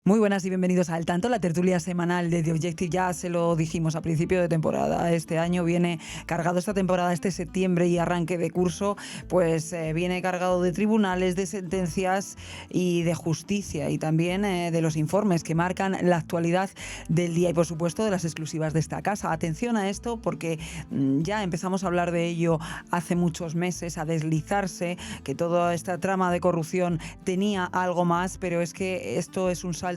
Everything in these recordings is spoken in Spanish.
Muy buenas y bienvenidos a Al Tanto, la tertulia semanal de The Objective. Ya se lo dijimos a principio de temporada. Este año viene cargado, esta temporada, este septiembre y arranque de curso, pues viene cargado de tribunales, de sentencias y de justicia, y también de los informes que marcan la actualidad del día y, por supuesto, de las exclusivas de esta casa. Atención a esto porque ya empezamos a hablar de ello hace muchos meses, a deslizarse, que toda esta trama de corrupción tenía algo más, pero es que esto es un salto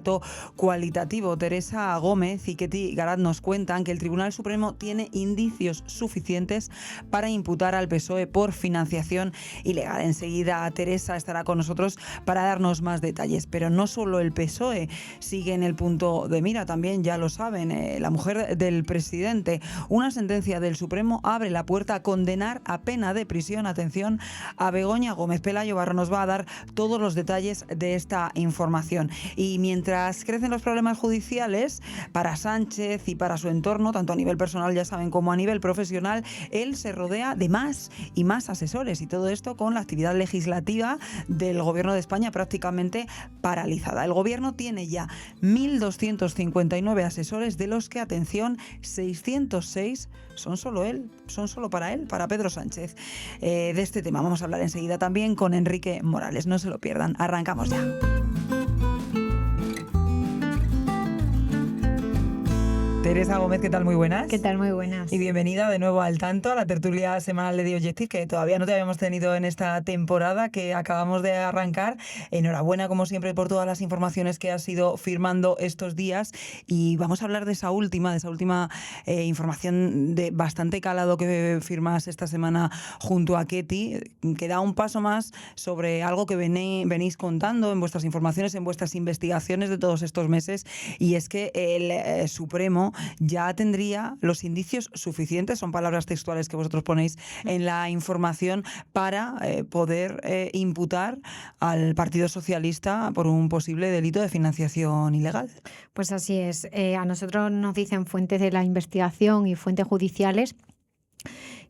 cualitativo. Teresa Gómez y Ketty Garat nos cuentan que el Tribunal Supremo tiene indicios suficientes para imputar al PSOE por financiación ilegal. Enseguida Teresa estará con nosotros para darnos más detalles, pero no solo el PSOE sigue en el punto de mira, también ya lo saben, la mujer del presidente. Una sentencia del Supremo abre la puerta a condenar a pena de prisión, atención, a Begoña Gómez. Pelayo Barra nos va a dar todos los detalles de esta información. Y mientras crecen los problemas judiciales para Sánchez y para su entorno, tanto a nivel personal, ya saben, como a nivel profesional, él se rodea de más y más asesores, y todo esto con la actividad legislativa del Gobierno de España prácticamente paralizada. El Gobierno tiene ya 1.259 asesores, de los que, atención, 606 son solo para él, para Pedro Sánchez. De este tema vamos a hablar enseguida también con Enrique Morales. No se lo pierdan. Arrancamos ya. Teresa Gómez, ¿qué tal? Muy buenas. ¿Qué tal? Muy buenas. Y bienvenida de nuevo al Tanto, a la tertulia semanal de The Objective, que todavía no te habíamos tenido en esta temporada que acabamos de arrancar. Enhorabuena, como siempre, por todas las informaciones que has ido firmando estos días. Y vamos a hablar de esa última información de bastante calado que firmas esta semana junto a Ketty, que da un paso más sobre algo que venís contando en vuestras informaciones, en vuestras investigaciones de todos estos meses, y es que el Supremo ya tendría los indicios suficientes, son palabras textuales que vosotros ponéis en la información, para poder imputar al Partido Socialista por un posible delito de financiación ilegal. Pues así es. A nosotros nos dicen fuentes de la investigación y fuentes judiciales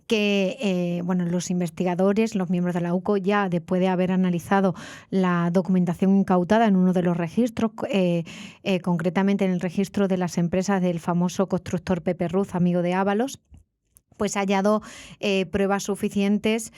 que los investigadores, los miembros de la UCO, ya después de haber analizado la documentación incautada en uno de los registros, concretamente en el registro de las empresas del famoso constructor Pepe Ruz, amigo de Ábalos, pues ha hallado pruebas suficientes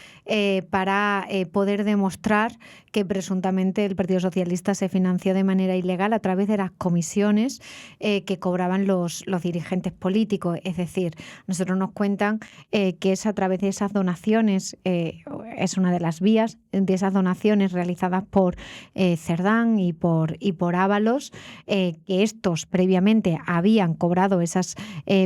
para poder demostrar que presuntamente el Partido Socialista se financió de manera ilegal a través de las comisiones que cobraban los dirigentes políticos. Es decir, nosotros nos cuentan que es a través de esas donaciones, es una de las vías, de esas donaciones realizadas por Cerdán y por Ábalos, que estos previamente habían cobrado esas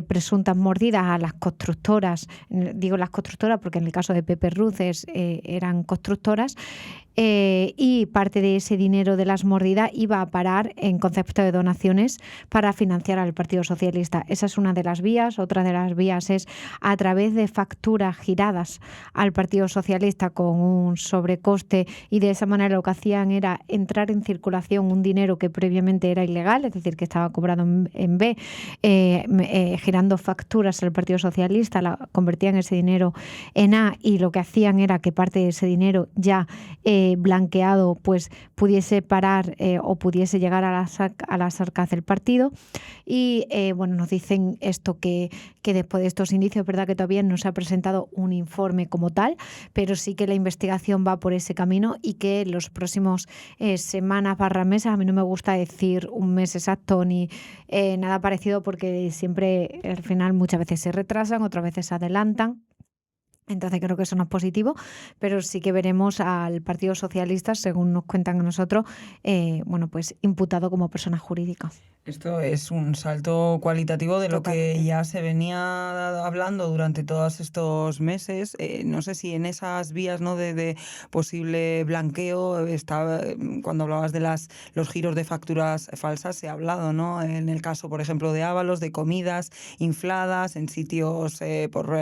presuntas mordidas a las constructoras. Digo las constructoras porque en el caso de Pepe Ruz eran constructoras, y parte de ese dinero de las mordidas iba a parar en concepto de donaciones para financiar al Partido Socialista. Esa es una de las vías. Otra de las vías es a través de facturas giradas al Partido Socialista con un sobrecoste, y de esa manera lo que hacían era entrar en circulación un dinero que previamente era ilegal, es decir, que estaba cobrado en B, girando facturas al Partido Socialista, convertían ese dinero en A, y lo que hacían era que parte de ese dinero ya blanqueado pues pudiese parar o pudiese llegar a las arcas del partido. Y nos dicen esto, que después de estos indicios, es verdad que todavía no se ha presentado un informe como tal, pero sí que la investigación va por ese camino, y que en los próximos semanas / meses, a mí no me gusta decir un mes exacto ni nada parecido, porque siempre al final muchas veces se retrasan, otras veces se adelantan. Entonces creo que eso no es positivo, pero sí que veremos al Partido Socialista, según nos cuentan a nosotros, pues imputado como persona jurídica. Esto es un salto cualitativo de Totalmente. Lo que ya se venía hablando durante todos estos meses. No sé si en esas vías, ¿no?, de posible blanqueo, cuando hablabas de los giros de facturas falsas, se ha hablado, ¿no?, en el caso, por ejemplo, de Ábalos, de comidas infladas en sitios por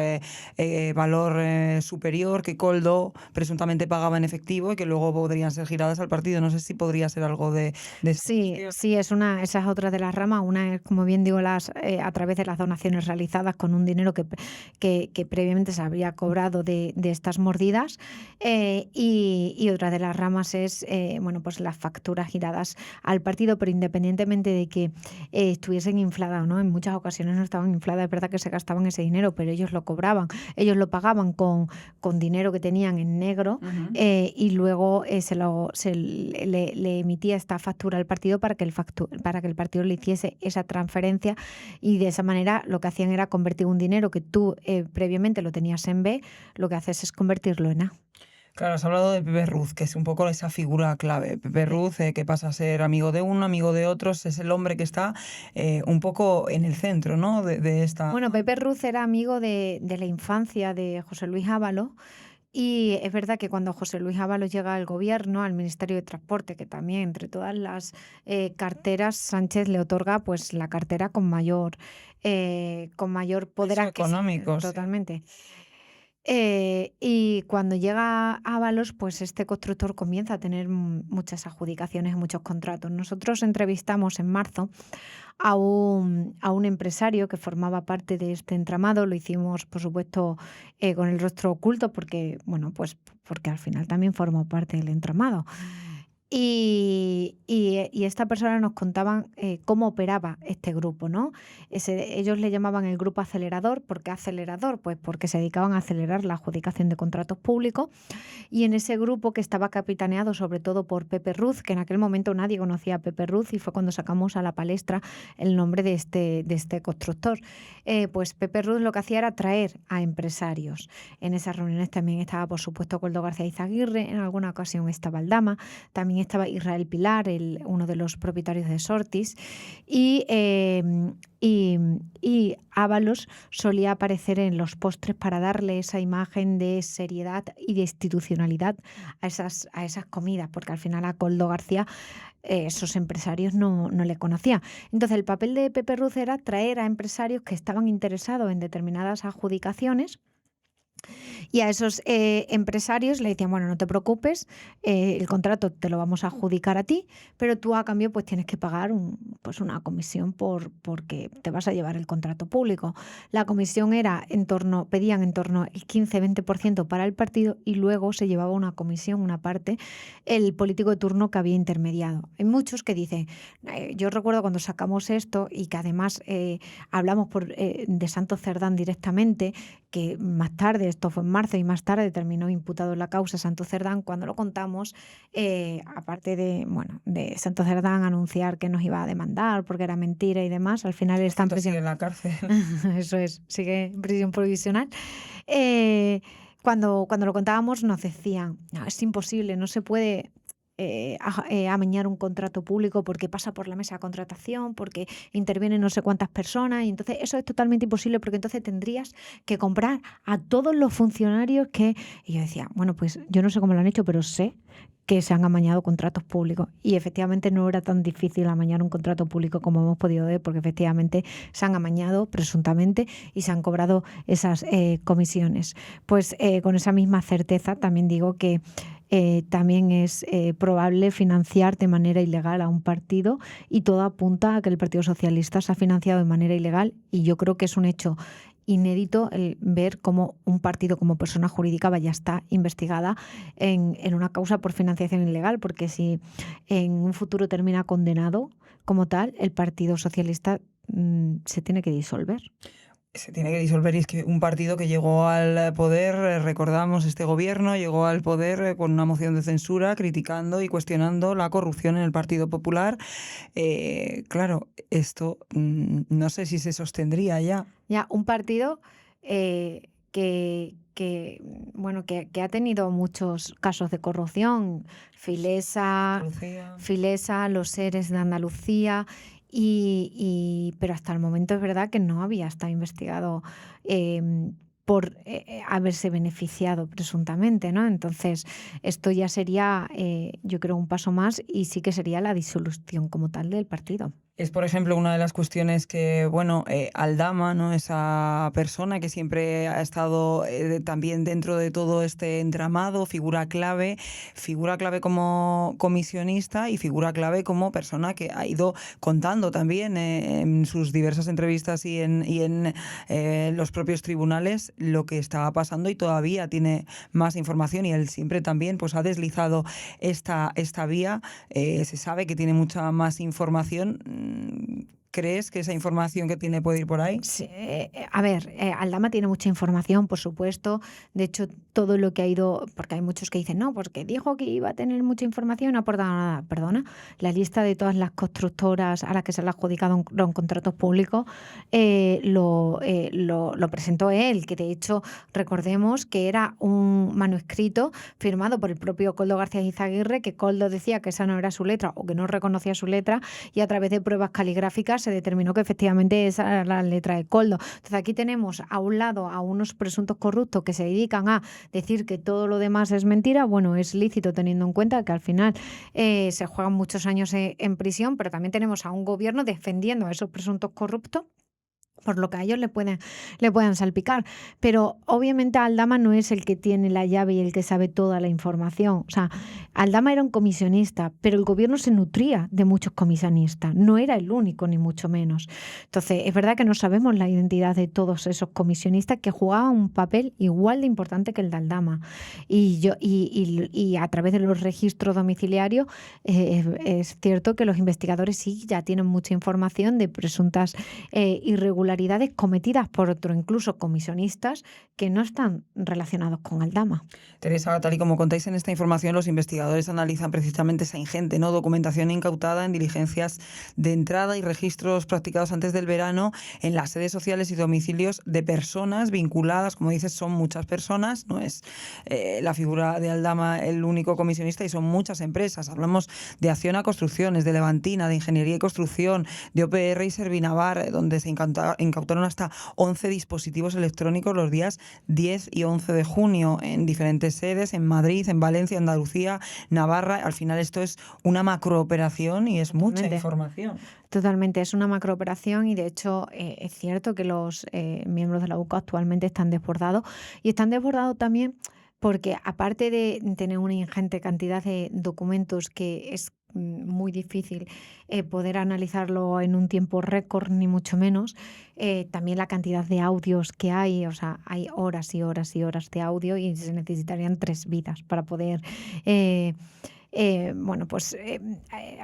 valor superior que Koldo presuntamente pagaba en efectivo y que luego podrían ser giradas al partido. No sé si podría ser algo de Sí, sí, esa es otra de las ramas. Una es, como bien digo, a través de las donaciones realizadas con un dinero que previamente se habría cobrado de estas mordidas. Y otra de las ramas es bueno, pues las facturas giradas al partido, pero independientemente de que estuviesen infladas o no, en muchas ocasiones no estaban infladas. Es verdad que se gastaban ese dinero, pero ellos lo cobraban, ellos lo pagaban con dinero que tenían en negro. Y luego le emitía esta factura al partido para que el partido le hiciese esa transferencia, y de esa manera lo que hacían era convertir un dinero que tú previamente lo tenías en B, lo que haces es convertirlo en A. Claro, has hablado de Pepe Ruz, que es un poco esa figura clave. Pepe Ruz, que pasa a ser amigo de uno, amigo de otros, es el hombre que está un poco en el centro, ¿no? de esta... Bueno, Pepe Ruz era amigo de la infancia de José Luis Ábalos. Y es verdad que cuando José Luis Ábalos llega al gobierno, al Ministerio de Transporte, que también entre todas las carteras Sánchez le otorga pues la cartera con mayor poder económico, totalmente. Y cuando llega Ábalos, pues este constructor comienza a tener muchas adjudicaciones, muchos contratos. Nosotros entrevistamos en marzo a un empresario que formaba parte de este entramado. Lo hicimos, por supuesto, con el rostro oculto, porque, bueno, pues porque al final también formó parte del entramado. Y esta persona nos contaban cómo operaba este grupo, ¿no? Ellos le llamaban el grupo acelerador. ¿Por qué acelerador? Pues porque se dedicaban a acelerar la adjudicación de contratos públicos. Y en ese grupo, que estaba capitaneado sobre todo por Pepe Ruz, que en aquel momento nadie conocía a Pepe Ruz, y fue cuando sacamos a la palestra el nombre de este constructor, pues Pepe Ruz lo que hacía era traer a empresarios. En esas reuniones también estaba, por supuesto, Koldo García Izaguirre, en alguna ocasión estaba Aldama, también estaba Israel Pilar, uno de los propietarios de Sortis, y Ábalos solía aparecer en los postres para darle esa imagen de seriedad y de institucionalidad a esas comidas, porque al final a Koldo García esos empresarios no le conocían. Entonces el papel de Pepe Ruz era traer a empresarios que estaban interesados en determinadas adjudicaciones, y a esos empresarios le decían, bueno, no te preocupes, el contrato te lo vamos a adjudicar a ti, pero tú a cambio pues tienes que pagar una comisión porque te vas a llevar el contrato público. La comisión era pedían en torno al 15-20% para el partido, y luego se llevaba una comisión, una parte, el político de turno que había intermediado. Hay muchos que dicen, yo recuerdo cuando sacamos esto, y que además hablamos de Santos Cerdán directamente, que más tarde, esto fue en marzo, y más tarde terminó imputado en la causa Santos Cerdán. Cuando lo contamos, aparte de Santos Cerdán anunciar que nos iba a demandar porque era mentira y demás, al final está en prisión. Sigue en la cárcel. Eso es, sigue en prisión provisional. Cuando lo contábamos nos decían, no, es imposible, no se puede amañar un contrato público porque pasa por la mesa de contratación, porque intervienen no sé cuántas personas, y entonces eso es totalmente imposible, porque entonces tendrías que comprar a todos los funcionarios que... Y yo decía, bueno, pues yo no sé cómo lo han hecho, pero sé que se han amañado contratos públicos, y efectivamente no era tan difícil amañar un contrato público como hemos podido ver, porque efectivamente se han amañado presuntamente y se han cobrado esas comisiones. Pues con esa misma certeza también digo que también es probable financiar de manera ilegal a un partido, y todo apunta a que el Partido Socialista se ha financiado de manera ilegal, y yo creo que es un hecho inédito el ver cómo un partido como persona jurídica ya está investigada en una causa por financiación ilegal, porque si en un futuro termina condenado como tal, el Partido Socialista se tiene que disolver. Se tiene que disolver, y es que un partido que llegó al poder, recordamos, este gobierno llegó al poder con una moción de censura criticando y cuestionando la corrupción en el Partido Popular. Claro, esto no sé si se sostendría ya. Ya, un partido que ha tenido muchos casos de corrupción, Filesa, los seres de Andalucía, pero hasta el momento es verdad que no había estado investigado por haberse beneficiado presuntamente, ¿no? Entonces, esto ya sería, yo creo, un paso más, y sí que sería la disolución como tal del partido. Es, por ejemplo, una de las cuestiones que, bueno, Aldama, ¿no? Esa persona que siempre ha estado también dentro de todo este entramado, figura clave como comisionista y figura clave como persona que ha ido contando también en sus diversas entrevistas y en los propios tribunales lo que estaba pasando, y todavía tiene más información, y él siempre también pues ha deslizado esta vía. Se sabe que tiene mucha más información. ¿Crees que esa información que tiene puede ir por ahí? Sí, a ver, Aldama tiene mucha información, por supuesto. De hecho, todo lo que ha ido, porque hay muchos que dicen, no, porque dijo que iba a tener mucha información y no ha aportado nada. Perdona, la lista de todas las constructoras a las que se le ha adjudicado los contratos públicos lo presentó él, que de hecho recordemos que era un manuscrito firmado por el propio Koldo García Izaguirre, que Koldo decía que esa no era su letra o que no reconocía su letra, y a través de pruebas caligráficas se determinó que efectivamente esa era la letra de Koldo. Entonces aquí tenemos a un lado a unos presuntos corruptos que se dedican a decir que todo lo demás es mentira. Bueno, es lícito teniendo en cuenta que al final se juegan muchos años en prisión, pero también tenemos a un gobierno defendiendo a esos presuntos corruptos por lo que a ellos le puedan salpicar. Pero obviamente Aldama no es el que tiene la llave y el que sabe toda la información. O sea, Aldama era un comisionista, pero el gobierno se nutría de muchos comisionistas. No era el único, ni mucho menos. Entonces, es verdad que no sabemos la identidad de todos esos comisionistas que jugaban un papel igual de importante que el de Aldama. Y a través de los registros domiciliarios, es cierto que los investigadores sí ya tienen mucha información de presuntas irregularidades cometidas por otro, incluso comisionistas, que no están relacionados con Aldama. Teresa, tal y como contáis en esta información, los investigadores analizan precisamente esa ingente, ¿no?, documentación incautada en diligencias de entrada y registros practicados antes del verano en las sedes sociales y domicilios de personas vinculadas. Como dices, son muchas personas, no es la figura de Aldama el único comisionista, y son muchas empresas. Hablamos de Acciona Construcciones, de Levantina, de Ingeniería y Construcción, de OPR y Servinavar, donde se incautaron hasta 11 dispositivos electrónicos los días 10 y 11 de junio en diferentes sedes, en Madrid, en Valencia, Andalucía, Navarra. Al final esto es una macrooperación y es mucha información. Totalmente, es una macrooperación, y de hecho es cierto que los miembros de la UCO actualmente están desbordados, y están desbordados también porque, aparte de tener una ingente cantidad de documentos que es muy difícil poder analizarlo en un tiempo récord, ni mucho menos, también la cantidad de audios que hay. O sea, hay horas y horas y horas de audio, y se necesitarían 3 vidas para poder bueno, pues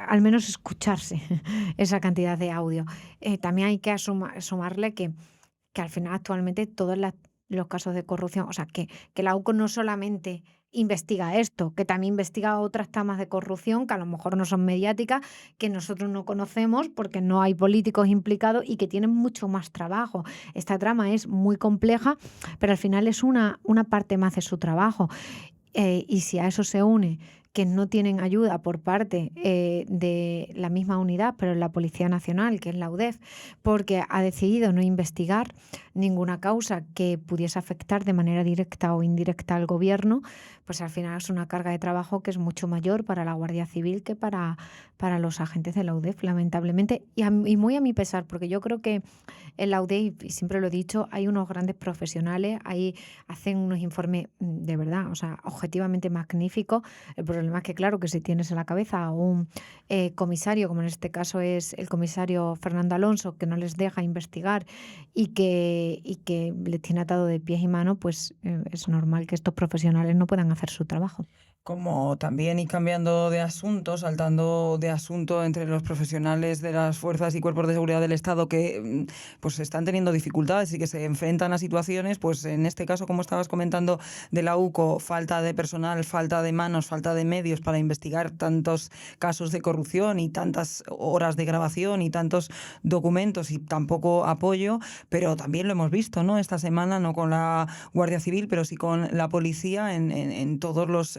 al menos escucharse esa cantidad de audio. También hay que sumarle que al final actualmente todos los casos de corrupción, o sea, que la UCO no solamente investiga esto, que también investiga otras tramas de corrupción que a lo mejor no son mediáticas, que nosotros no conocemos porque no hay políticos implicados y que tienen mucho más trabajo. Esta trama es muy compleja, pero al final es una parte más de su trabajo. Y si a eso se une que no tienen ayuda por parte de la misma unidad, pero en la Policía Nacional, que es la UDEF, porque ha decidido no investigar ninguna causa que pudiese afectar de manera directa o indirecta al gobierno, pues al final es una carga de trabajo que es mucho mayor para la Guardia Civil que para los agentes de la UDEF, lamentablemente, y muy a mi pesar, porque yo creo que en la UDEF, y siempre lo he dicho, hay unos grandes profesionales, ahí hacen unos informes de verdad, o sea, objetivamente magníficos. El problema es que, claro, que si tienes en la cabeza a un comisario, como en este caso es el comisario Fernando Alonso, que no les deja investigar y que les tiene atado de pies y manos, pues es normal que estos profesionales no puedan hacer su trabajo. Como también, y cambiando de asunto, saltando de asunto, entre los profesionales de las fuerzas y cuerpos de seguridad del Estado que pues están teniendo dificultades y que se enfrentan a situaciones, pues en este caso, como estabas comentando, de la UCO, falta de personal, falta de manos, falta de medios para investigar tantos casos de corrupción y tantas horas de grabación y tantos documentos y tampoco apoyo, pero también lo hemos visto, ¿no?, esta semana, no con la Guardia Civil, pero sí con la policía en todos los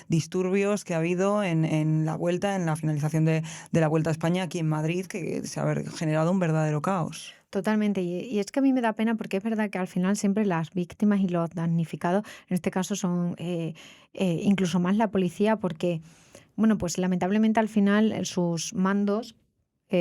disturbios que ha habido en la vuelta, en la finalización de la Vuelta a España aquí en Madrid, que se ha generado un verdadero caos. Totalmente, y es que a mí me da pena porque es verdad que al final siempre las víctimas y los damnificados, en este caso son incluso más la policía, porque, bueno, pues lamentablemente al final sus mandos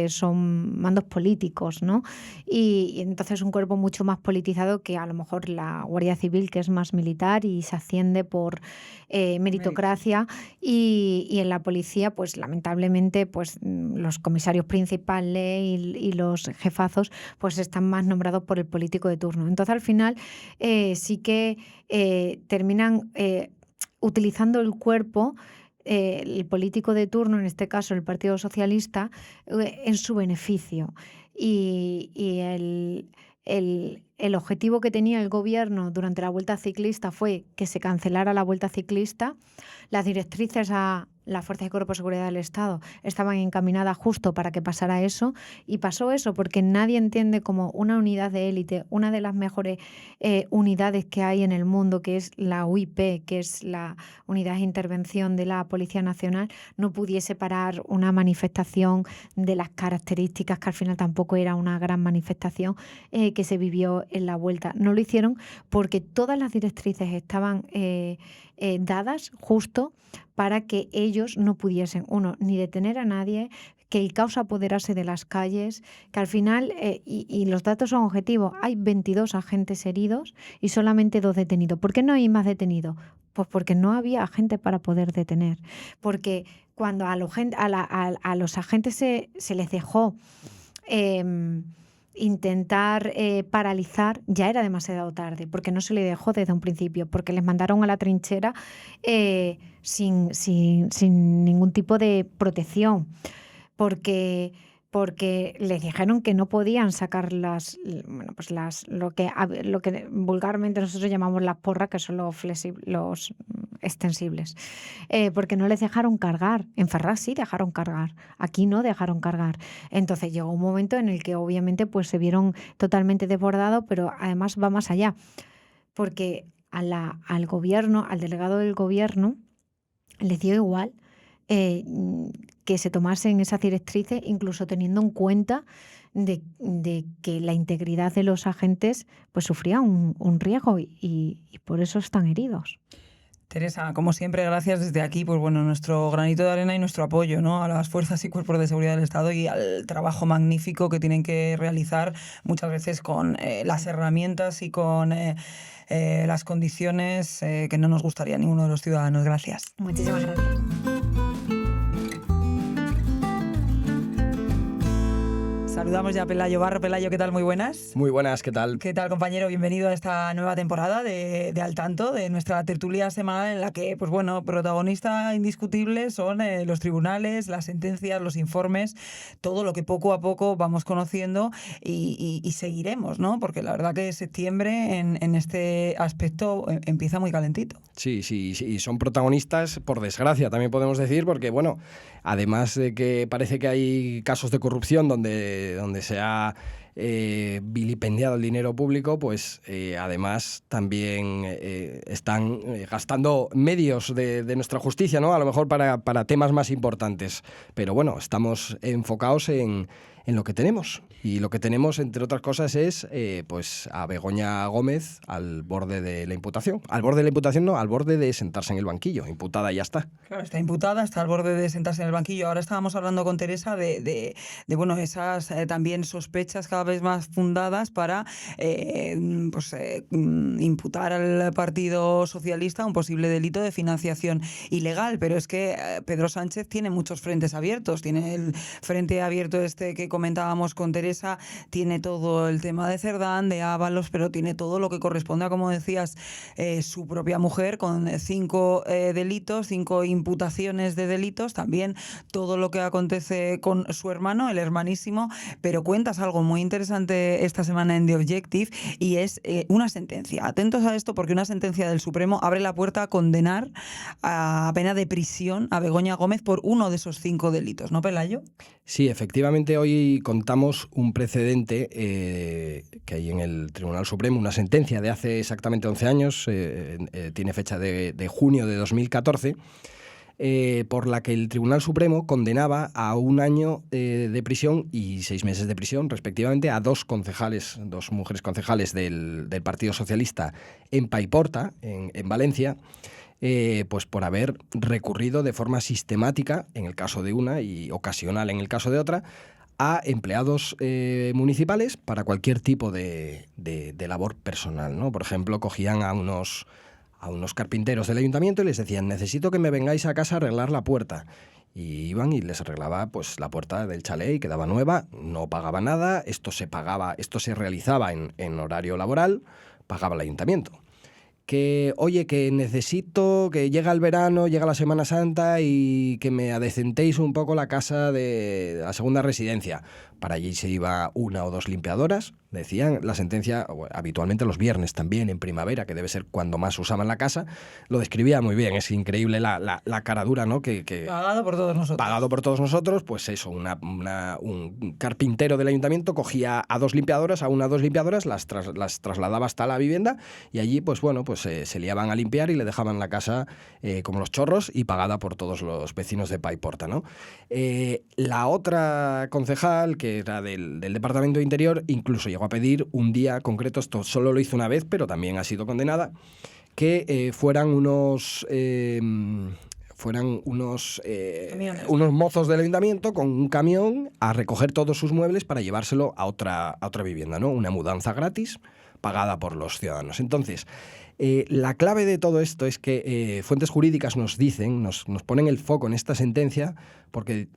son mandos políticos, ¿no? Y entonces un cuerpo mucho más politizado que a lo mejor la Guardia Civil, que es más militar y se asciende por meritocracia, y en la policía, pues lamentablemente, pues los comisarios principales y los jefazos, pues están más nombrados por el político de turno. Entonces al final sí que terminan utilizando el cuerpo, el político de turno, en este caso el Partido Socialista, en su beneficio. Y el objetivo que tenía el gobierno durante la Vuelta Ciclista fue que se cancelara la Vuelta Ciclista. Las directrices a las Fuerzas y Cuerpos de Seguridad del Estado estaban encaminadas justo para que pasara eso, y pasó eso porque nadie entiende cómo una unidad de élite, una de las mejores unidades que hay en el mundo, que es la UIP, que es la Unidad de Intervención de la Policía Nacional, no pudiese parar una manifestación de las características, que al final tampoco era una gran manifestación, que se vivió en la Vuelta. No lo hicieron porque todas las directrices estaban dadas justo para que ellos no pudiesen, uno, ni detener a nadie, que el caos apoderase de las calles, que al final, y los datos son objetivos, hay 22 agentes heridos y solamente 2 detenidos. ¿Por qué no hay más detenidos? Pues porque no había agentes para poder detener. Porque cuando a los agentes se les dejó intentar paralizar, ya era demasiado tarde, porque no se le dejó desde un principio, porque les mandaron a la trinchera sin ningún tipo de protección, porque les dijeron que no podían sacar lo que vulgarmente nosotros llamamos las porras, que son los extensibles, porque no les dejaron cargar. En Ferraz sí dejaron cargar, aquí no dejaron cargar. Entonces llegó un momento en el que obviamente pues se vieron totalmente desbordados, pero además va más allá, porque al gobierno, al delegado del gobierno, les dio igual que se tomasen esas directrices, incluso teniendo en cuenta de que la integridad de los agentes pues sufría un riesgo y por eso están heridos. Teresa, como siempre, gracias desde aquí, pues bueno, nuestro granito de arena y nuestro apoyo, ¿no?, a las fuerzas y cuerpos de seguridad del Estado y al trabajo magnífico que tienen que realizar muchas veces con las herramientas y con las condiciones que no nos gustaría a ninguno de los ciudadanos. Gracias. Muchísimas gracias. Saludamos ya a Pelayo Barro. Pelayo, ¿qué tal? Muy buenas. Muy buenas, ¿qué tal? ¿Qué tal, compañero? Bienvenido a esta nueva temporada de Al Tanto, de nuestra tertulia semanal en la que, pues bueno, protagonista indiscutible son los tribunales, las sentencias, los informes, todo lo que poco a poco vamos conociendo y seguiremos, ¿no? Porque la verdad que septiembre en este aspecto empieza muy calentito. Sí, son protagonistas, por desgracia, también podemos decir, porque, bueno, además de que parece que hay casos de corrupción donde se ha vilipendiado el dinero público, pues además también están gastando medios de nuestra justicia, ¿no? A lo mejor para temas más importantes. Pero bueno, estamos enfocados en lo que tenemos. Y lo que tenemos, entre otras cosas, es pues a Begoña Gómez al borde de la imputación. Al borde de la imputación no, al borde de sentarse en el banquillo. Imputada y ya está. Claro, está imputada, está al borde de sentarse en el banquillo. Ahora estábamos hablando con Teresa de bueno, esas también sospechas cada vez más fundadas para imputar al Partido Socialista un posible delito de financiación ilegal. Pero es que Pedro Sánchez tiene muchos frentes abiertos. Tiene el frente abierto que comentábamos con Teresa, tiene todo el tema de Cerdán, de Ábalos, pero tiene todo lo que corresponde a, como decías, su propia mujer, con 5 delitos, 5 imputaciones de delitos, también todo lo que acontece con su hermano, el hermanísimo. Pero cuentas algo muy interesante esta semana en The Objective, y es una sentencia. Atentos a esto, porque una sentencia del Supremo abre la puerta a condenar a pena de prisión a Begoña Gómez por uno de esos 5 delitos, ¿no, Pelayo? Sí, efectivamente, hoy contamos un precedente que hay en el Tribunal Supremo, una sentencia de hace exactamente 11 años, tiene fecha de junio de 2014, por la que el Tribunal Supremo condenaba a 1 año de prisión y 6 meses de prisión, respectivamente, a 2 mujeres concejales del Partido Socialista en Paiporta, en Valencia, pues por haber recurrido de forma sistemática, en el caso de una y ocasional en el caso de otra, a empleados municipales para cualquier tipo de labor personal, ¿no? Por ejemplo, cogían a unos carpinteros del ayuntamiento y les decían: necesito que me vengáis a casa a arreglar la puerta. Y iban y les arreglaba pues la puerta del chalet y quedaba nueva, no pagaba nada, esto se realizaba en horario laboral, pagaba el ayuntamiento. Que, oye, que necesito que llega el verano, llega la Semana Santa y que me adecentéis un poco la casa de la segunda residencia. Para allí se iba 1 o 2 limpiadoras, decían, la sentencia, habitualmente los viernes también, en primavera, que debe ser cuando más usaban la casa, lo describía muy bien. Es increíble la cara dura, ¿no? Pagado por todos nosotros. Pagado por todos nosotros, pues eso, un carpintero del ayuntamiento cogía a 2 limpiadoras, a 1 o 2 limpiadoras, las trasladaba hasta la vivienda y allí, pues bueno, pues se liaban a limpiar y le dejaban la casa como los chorros y pagada por todos los vecinos de Paiporta, ¿no? La otra concejal, que era del Departamento de Interior, incluso llegó a pedir un día concreto, esto solo lo hizo una vez, pero también ha sido condenada, que fueran unos mozos del ayuntamiento con un camión a recoger todos sus muebles para llevárselo a otra vivienda, ¿no? Una mudanza gratis pagada por los ciudadanos. Entonces, la clave de todo esto es que fuentes jurídicas nos dicen, nos ponen el foco en esta sentencia porque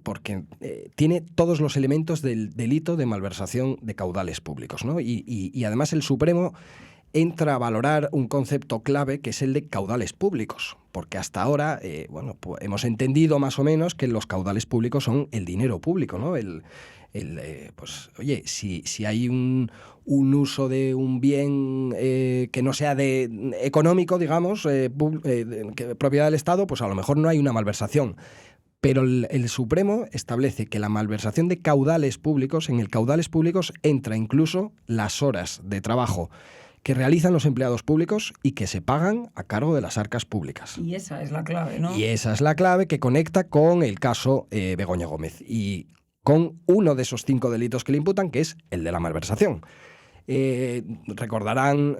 tiene todos los elementos del delito de malversación de caudales públicos, ¿no? Y además el Supremo entra a valorar un concepto clave que es el de caudales públicos, porque hasta ahora pues hemos entendido más o menos que los caudales públicos son el dinero público, ¿no? Pues oye, si hay un uso de un bien que no sea económico, digamos, propiedad del Estado, pues a lo mejor no hay una malversación. Pero el Supremo establece que la malversación de caudales públicos, en el caudales públicos entra incluso las horas de trabajo que realizan los empleados públicos y que se pagan a cargo de las arcas públicas. Y esa es la clave, ¿no? Y esa es la clave que conecta con el caso Begoña Gómez y con uno de esos 5 delitos que le imputan, que es el de la malversación. Recordarán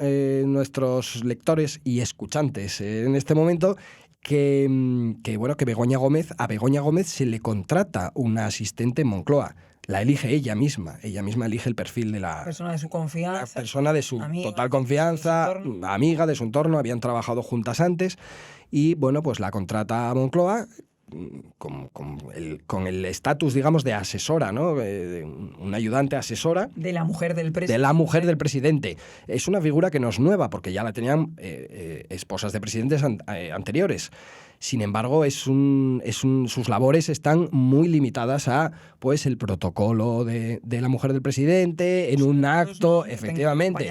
nuestros lectores y escuchantes en este momento que Begoña Gómez, a Begoña Gómez se le contrata una asistente en Moncloa. La elige ella misma elige el perfil de la persona de su confianza, la persona de su amiga, total confianza, amiga de su entorno, habían trabajado juntas antes y bueno, pues la contrata a Moncloa con el estatus, digamos, de asesora, ¿no? Una ayudante asesora. De la mujer del presidente. De la mujer del presidente. Es una figura que no es nueva, porque ya la tenían esposas de presidentes anteriores. Sin embargo, sus labores están muy limitadas a pues el protocolo de la mujer del presidente, en un acto, efectivamente.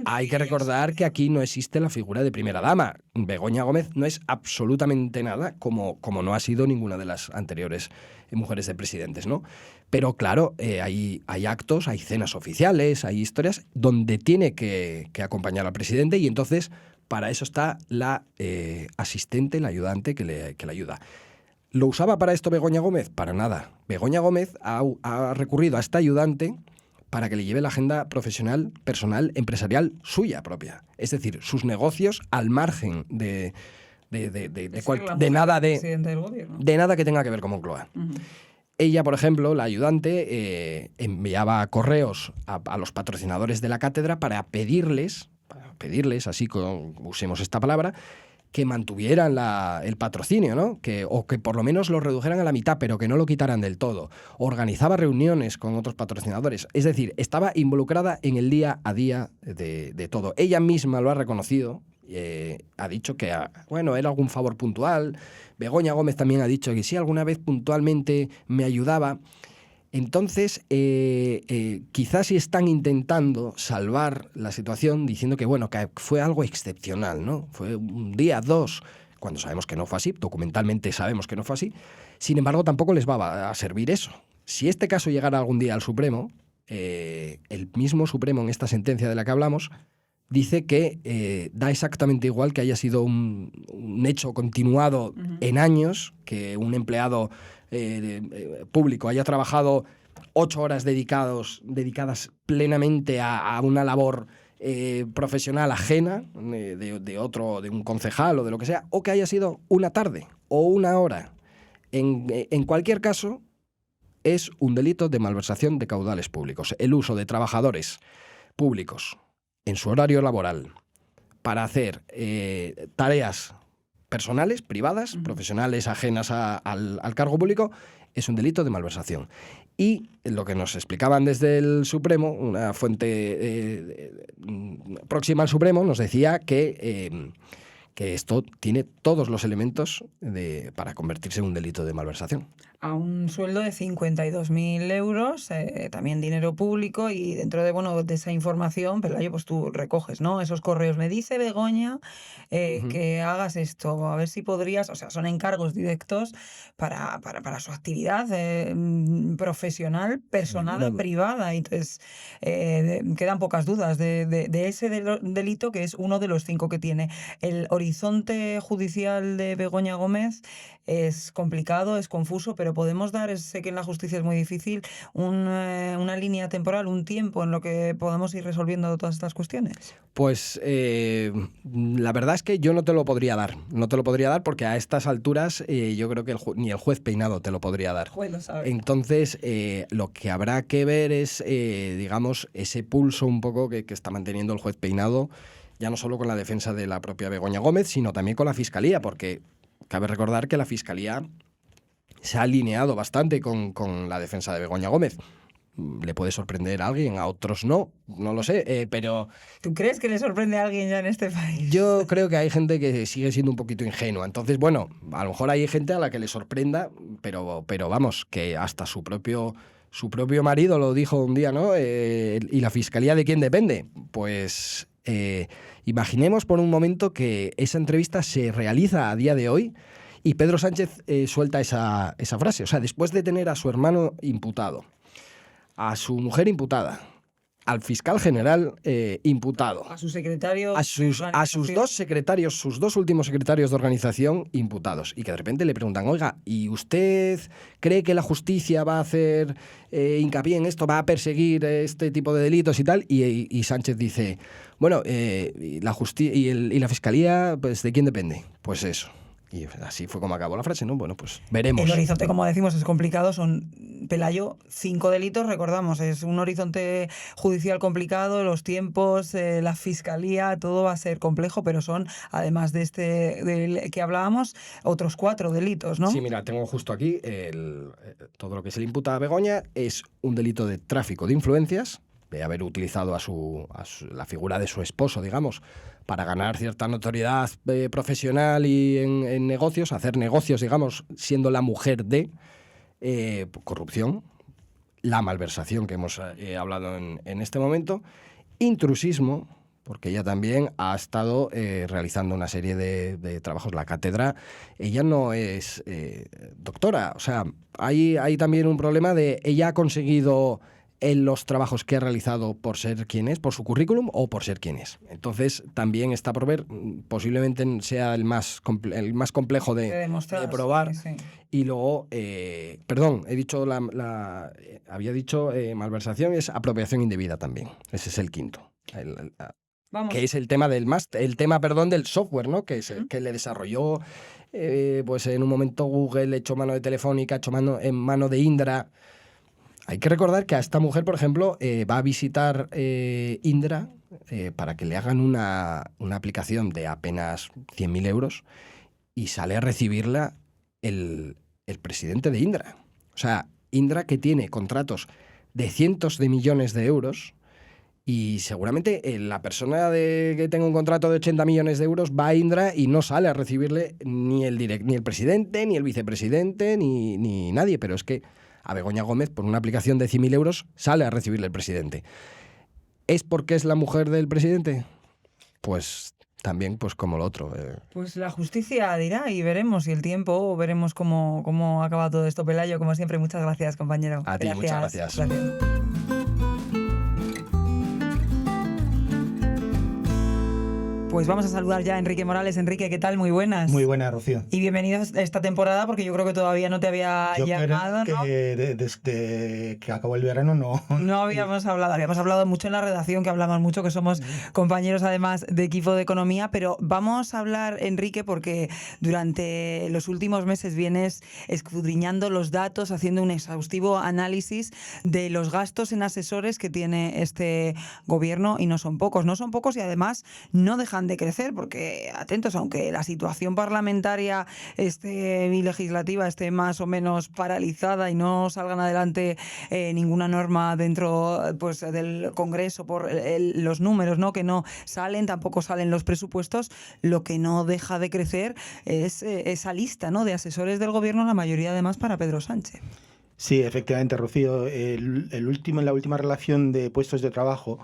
Hay que recordar que aquí no existe la figura de primera dama. Begoña Gómez no es absolutamente nada, como no ha sido ninguna de las anteriores mujeres de presidentes, ¿no? Pero claro, hay actos, hay cenas oficiales, hay historias donde tiene que acompañar al presidente y entonces para eso está la asistente, la ayudante que le ayuda. ¿Lo usaba para esto Begoña Gómez? Para nada. Begoña Gómez ha recurrido a esta ayudante para que le lleve la agenda profesional, personal, empresarial suya propia. Es decir, sus negocios al margen de nada que tenga que ver con Moncloa. Uh-huh. Ella, por ejemplo, la ayudante, enviaba correos a los patrocinadores de la cátedra para pedirles, así como usemos esta palabra, que mantuvieran el patrocinio, ¿no? O que por lo menos lo redujeran a la mitad, pero que no lo quitaran del todo. Organizaba reuniones con otros patrocinadores. Es decir, estaba involucrada en el día a día de todo. Ella misma lo ha reconocido. Ha dicho que, era algún favor puntual. Begoña Gómez también ha dicho que sí, alguna vez puntualmente me ayudaba. Entonces, quizás sí están intentando salvar la situación diciendo que fue algo excepcional, ¿no? Fue un día, 2, cuando sabemos que no fue así, documentalmente sabemos que no fue así. Sin embargo, tampoco les va a servir eso. Si este caso llegara algún día al Supremo, el mismo Supremo en esta sentencia de la que hablamos dice que da exactamente igual que haya sido un hecho continuado en años, que un empleado público haya trabajado 8 horas dedicadas plenamente a una labor profesional ajena de un concejal o de lo que sea, o que haya sido una tarde o una hora. En cualquier caso, es un delito de malversación de caudales públicos. El uso de trabajadores públicos en su horario laboral para hacer tareas personales, privadas, profesionales ajenas al cargo público, es un delito de malversación. Y lo que nos explicaban desde el Supremo, una fuente próxima al Supremo, nos decía que esto tiene todos los elementos para convertirse en un delito de malversación. A un sueldo de 52.000 euros, también dinero público, y dentro de esa información, Pelayo, pues tú recoges, ¿no? Esos correos. Me dice Begoña que hagas esto, a ver si podrías, o sea, son encargos directos para su actividad profesional, personal, privada. Entonces, quedan pocas dudas de ese delito, que es uno de los 5 que tiene. El horizonte judicial de Begoña Gómez es complicado, es confuso, pero podemos dar, sé que en la justicia es muy difícil, una línea temporal, un tiempo en lo que podamos ir resolviendo todas estas cuestiones. Pues la verdad es que yo no te lo podría dar. No te lo podría dar porque a estas alturas yo creo que ni el juez Peinado te lo podría dar. El juez lo sabe. Entonces, lo que habrá que ver es, digamos, ese pulso un poco que está manteniendo el juez Peinado, ya no solo con la defensa de la propia Begoña Gómez, sino también con la Fiscalía, porque cabe recordar que la Fiscalía se ha alineado bastante con la defensa de Begoña Gómez. Le puede sorprender a alguien, a otros no lo sé, pero... ¿Tú crees que le sorprende a alguien ya en este país? Yo creo que hay gente que sigue siendo un poquito ingenua. Entonces, bueno, a lo mejor hay gente a la que le sorprenda, pero vamos, que hasta su propio marido lo dijo un día, ¿no? ¿Y la Fiscalía de quién depende? Pues imaginemos por un momento que esa entrevista se realiza a día de hoy y Pedro Sánchez suelta esa frase. O sea, después de tener a su hermano imputado, a su mujer imputada, al fiscal general imputado, a su secretario, a sus dos secretarios, sus dos últimos secretarios de organización imputados, y que de repente le preguntan, oiga, ¿y usted cree que la justicia va a hacer hincapié en esto, va a perseguir este tipo de delitos y tal? Y Sánchez dice, bueno, y la Fiscalía, pues ¿de quién depende? Pues eso. Y así fue como acabó la frase, ¿no? Bueno, pues veremos. El horizonte, como decimos, es complicado. Son, Pelayo, 5 delitos, recordamos. Es un horizonte judicial complicado, los tiempos, la fiscalía, todo va a ser complejo, pero son, además de este del que hablábamos, otros 4 delitos, ¿no? Sí, mira, tengo justo aquí todo lo que se le imputa a Begoña es un delito de tráfico de influencias, de haber utilizado a la figura de su esposo, digamos, para ganar cierta notoriedad profesional y en negocios, hacer negocios, digamos, siendo la mujer de corrupción, la malversación que hemos hablado en este momento, intrusismo, porque ella también ha estado realizando una serie de trabajos. La cátedra, ella no es doctora, o sea, hay también un problema de ella ha conseguido en los trabajos que ha realizado por ser quien es, por su currículum o por ser quien es. Entonces también está por ver, posiblemente sea el más complejo de probar. Sí. Y luego, perdón, he dicho había dicho malversación, es apropiación indebida también. Ese es el quinto. Que es el tema del software, ¿no? Que le desarrolló, pues en un momento Google, echó mano de Telefónica, echó mano de Indra. Hay que recordar que a esta mujer, por ejemplo, va a visitar Indra para que le hagan una aplicación de apenas 100.000 euros y sale a recibirla el presidente de Indra. O sea, Indra, que tiene contratos de cientos de millones de euros, y seguramente la persona que tenga un contrato de 80 millones de euros va a Indra y no sale a recibirle ni el presidente, ni el vicepresidente, ni nadie. Pero es que a Begoña Gómez, por una aplicación de 100.000 euros, sale a recibirle el presidente. ¿Es porque es la mujer del presidente? Pues también, pues como lo otro. Pues la justicia dirá y veremos, y el tiempo, veremos cómo acaba todo esto. Pelayo, como siempre, muchas gracias, compañero. A ti, muchas gracias. Pues vamos a saludar ya a Enrique Morales. Enrique, ¿qué tal? Muy buenas. Muy buenas, Rocío. Y bienvenido a esta temporada, porque yo creo que todavía no te había llamado, creo ¿no? que desde que acabó el verano no habíamos hablado mucho en la redacción, que hablamos mucho, que somos compañeros además de equipo de economía, pero vamos a hablar, Enrique, porque durante los últimos meses vienes escudriñando los datos, haciendo un exhaustivo análisis de los gastos en asesores que tiene este gobierno, y no son pocos y además no dejan de crecer, porque atentos, aunque la situación parlamentaria y legislativa esté más o menos paralizada y no salgan adelante ninguna norma dentro pues del Congreso por los números, ¿no?, que no salen, tampoco salen los presupuestos, lo que no deja de crecer es esa lista, ¿no?, de asesores del gobierno, la mayoría además para Pedro Sánchez. Sí, efectivamente, Rocío. La última relación de puestos de trabajo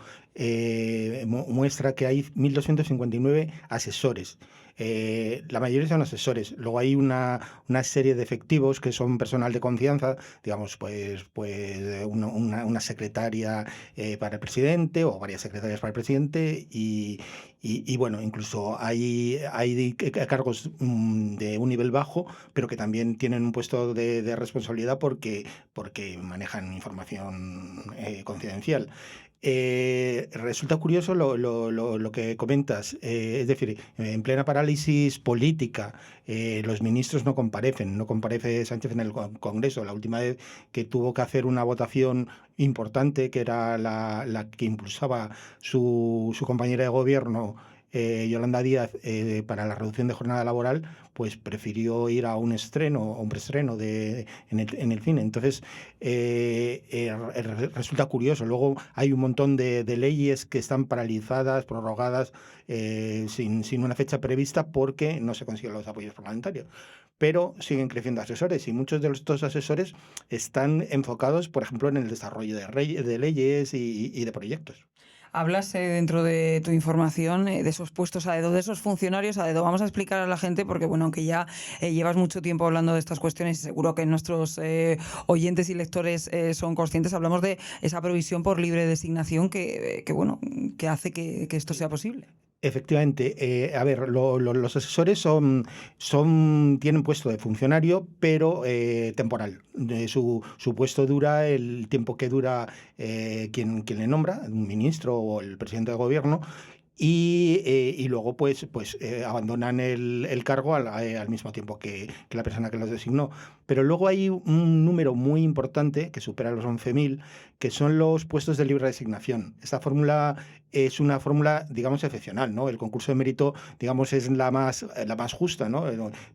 muestra que hay 1.259 asesores. La mayoría son asesores. Luego hay una serie de efectivos que son personal de confianza, digamos, pues una secretaria para el presidente o varias secretarias para el presidente y bueno, incluso hay cargos de un nivel bajo, pero que también tienen un puesto de responsabilidad porque manejan información confidencial. Resulta curioso lo que comentas, es decir, en plena parálisis política, los ministros no comparece Sánchez en el Congreso. La última vez que tuvo que hacer una votación importante, que era la que impulsaba su compañera de gobierno, Yolanda Díaz, para la reducción de jornada laboral, pues prefirió ir a un estreno o un preestreno en el cine. Entonces, resulta curioso. Luego hay un montón de leyes que están paralizadas, prorrogadas, sin una fecha prevista, porque no se consiguen los apoyos parlamentarios. Pero siguen creciendo asesores, y muchos de estos asesores están enfocados, por ejemplo, en el desarrollo de leyes y de proyectos. Hablas dentro de tu información de esos puestos a dedo, de esos funcionarios a dedo. Vamos a explicar a la gente, porque bueno, aunque ya llevas mucho tiempo hablando de estas cuestiones y seguro que nuestros oyentes y lectores son conscientes, hablamos de esa provisión por libre designación que hace que esto sea posible. Efectivamente, a ver, los asesores tienen puesto de funcionario, pero temporal. Su puesto dura el tiempo que dura quien le nombra, un ministro o el presidente del gobierno, y luego pues abandonan el cargo al mismo tiempo que la persona que los designó. Pero luego hay un número muy importante que supera los 11.000, que son los puestos de libre designación. Esta fórmula es una fórmula, digamos, excepcional, ¿no? El concurso de mérito, digamos, es la más justa, ¿no?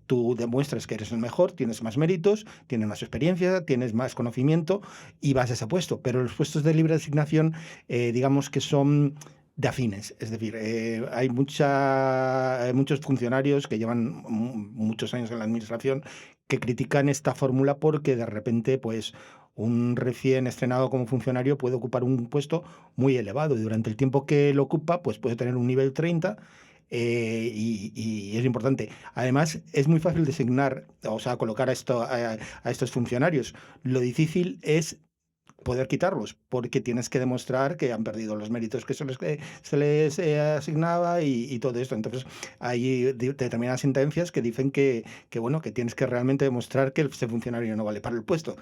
Tú demuestras que eres el mejor, tienes más méritos, tienes más experiencia, tienes más conocimiento y vas a ese puesto. Pero los puestos de libre designación, digamos que son de afines, es decir, hay muchos funcionarios que llevan muchos años en la administración que critican esta fórmula porque de repente, pues, un recién estrenado como funcionario puede ocupar un puesto muy elevado y durante el tiempo que lo ocupa, pues puede tener un nivel 30. Y es importante. Además, es muy fácil designar, o sea, colocar a estos funcionarios. Lo difícil es poder quitarlos, porque tienes que demostrar que han perdido los méritos que se les asignaba y todo esto. Entonces, hay determinadas sentencias que dicen que tienes que realmente demostrar que ese funcionario no vale para el puesto.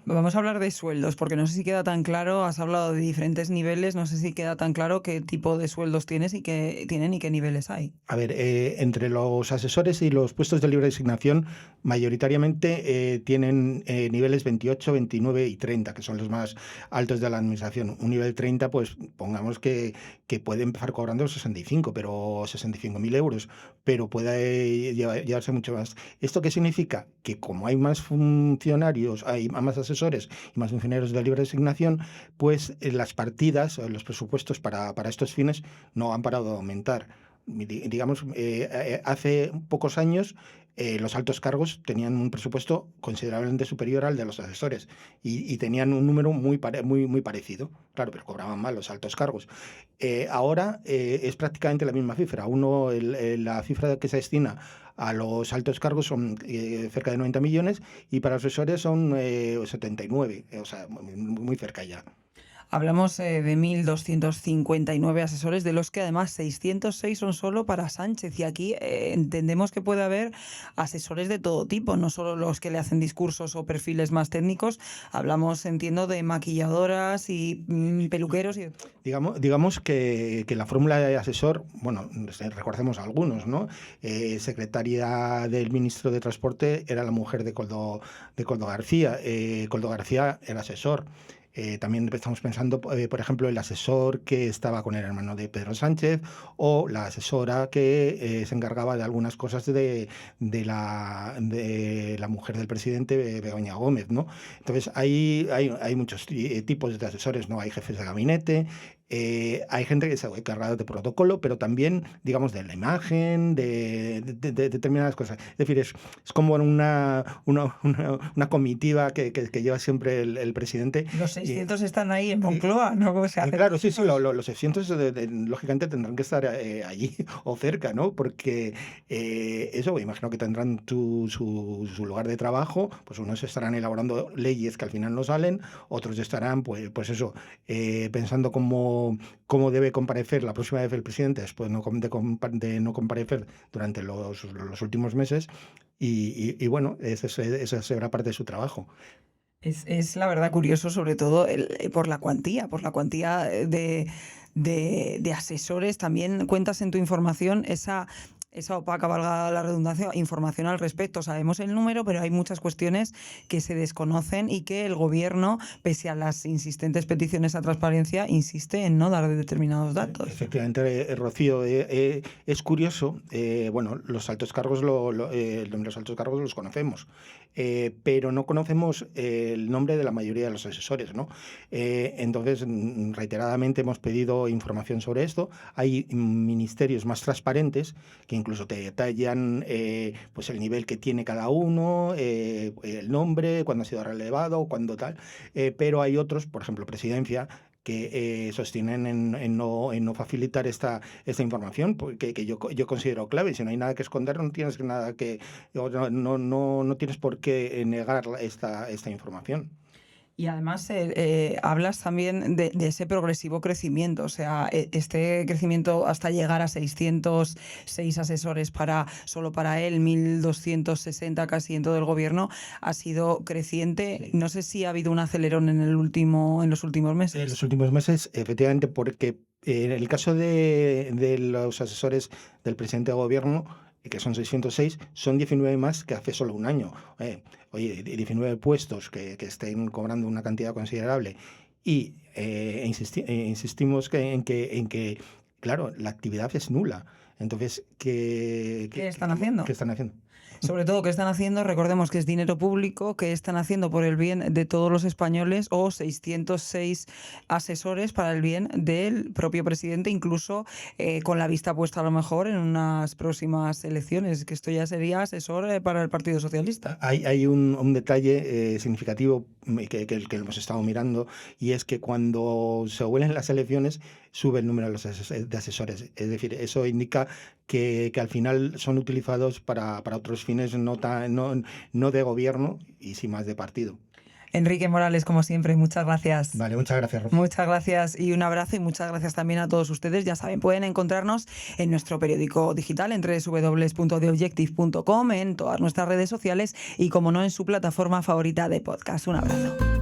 Vamos a hablar de sueldos, porque no sé si queda tan claro, has hablado de diferentes niveles, no sé si queda tan claro qué tipo de sueldos tienen y qué niveles hay. A ver, entre los asesores y los puestos de libre designación, mayoritariamente tienen niveles 28, 29 y 30, que son los más altos de la administración. Un nivel 30, pues pongamos que puede empezar cobrando 65, pero 65.000 euros, pero puede llevarse mucho más. ¿Esto qué significa? Que como hay más funcionarios, hay más asesores y más funcionarios de libre designación, pues las partidas, los presupuestos para estos fines no han parado de aumentar. Digamos, hace pocos años los altos cargos tenían un presupuesto considerablemente superior al de los asesores y tenían un número muy parecido, claro, pero cobraban mal los altos cargos. Ahora es prácticamente la misma cifra. La cifra que se destina a los altos cargos son cerca de 90 millones y para los asesores son 79, o sea, muy cerca ya. Hablamos de 1.259 asesores, de los que además 606 son solo para Sánchez. Y aquí entendemos que puede haber asesores de todo tipo, no solo los que le hacen discursos o perfiles más técnicos. Hablamos, entiendo, de maquilladoras y peluqueros. Digamos que la fórmula de asesor, bueno, recordemos algunos, ¿no? Secretaria del ministro de Transporte era la mujer de Koldo García. Koldo García era asesor. También estamos pensando, por ejemplo, el asesor que estaba con el hermano de Pedro Sánchez, o la asesora que se encargaba de algunas cosas de la mujer del presidente, Begoña Gómez, ¿no? Entonces, hay muchos tipos de asesores, ¿no? Hay jefes de gabinete, hay gente que se encarga de protocolo, pero también, digamos, de la imagen, de determinadas cosas. Es decir, es como una comitiva que lleva siempre el presidente. Los 600 están ahí en Moncloa, ¿no? ¿Cómo se hace? Claro, sí, los 600 lógicamente tendrán que estar allí o cerca, ¿no? Porque eso, imagino que tendrán su lugar de trabajo, pues unos estarán elaborando leyes que al final no salen, otros estarán, pues eso, pensando cómo debe comparecer la próxima vez el presidente después de no comparecer durante los últimos meses, y bueno, esa será parte de su trabajo. Es la verdad curioso, sobre todo por la cuantía de asesores. También cuentas en tu información esa opaca, valga la redundancia, información al respecto. Sabemos el número, pero hay muchas cuestiones que se desconocen y que el gobierno, pese a las insistentes peticiones a transparencia, insiste en no dar determinados datos. Efectivamente, Rocío, es curioso. Bueno, los altos cargos, los altos cargos los conocemos, pero no conocemos el nombre de la mayoría de los asesores, ¿no? Entonces, reiteradamente hemos pedido información sobre esto. Hay ministerios más transparentes que incluso te detallan pues el nivel que tiene cada uno, el nombre, cuándo ha sido relevado, cuándo tal, pero hay otros, por ejemplo, Presidencia, que sostienen en no facilitar esta información, porque que yo considero clave. Si no hay nada que esconder, no tienes por qué negar esta información. Y además hablas también de ese progresivo crecimiento, o sea, este crecimiento hasta llegar a 606 asesores solo para él, 1.260 casi en todo el gobierno, ha sido creciente. No sé si ha habido un acelerón en los últimos meses. En los últimos meses, efectivamente, porque en el caso de los asesores del presidente de gobierno, que son 606, son 19 más que hace solo un año. Oye, 19 puestos que estén cobrando una cantidad considerable. Y insistimos en que, claro, la actividad es nula. Entonces, ¿qué están haciendo? ¿Qué están haciendo? Sobre todo, ¿qué están haciendo? Recordemos que es dinero público, que están haciendo por el bien de todos los españoles, o 606 asesores para el bien del propio presidente, incluso con la vista puesta a lo mejor en unas próximas elecciones, que esto ya sería asesor para el Partido Socialista. Hay un detalle significativo que lo hemos estado mirando, y es que cuando se huelen las elecciones sube el número de asesores. Es decir, eso indica que al final son utilizados para otros fines no de gobierno, y sí más de partido. Enrique Morales, como siempre, muchas gracias. Vale, muchas gracias, Rocío. Muchas gracias y un abrazo, y muchas gracias también a todos ustedes. Ya saben, pueden encontrarnos en nuestro periódico digital en www.theobjective.com, en todas nuestras redes sociales y, como no, en su plataforma favorita de podcast. Un abrazo.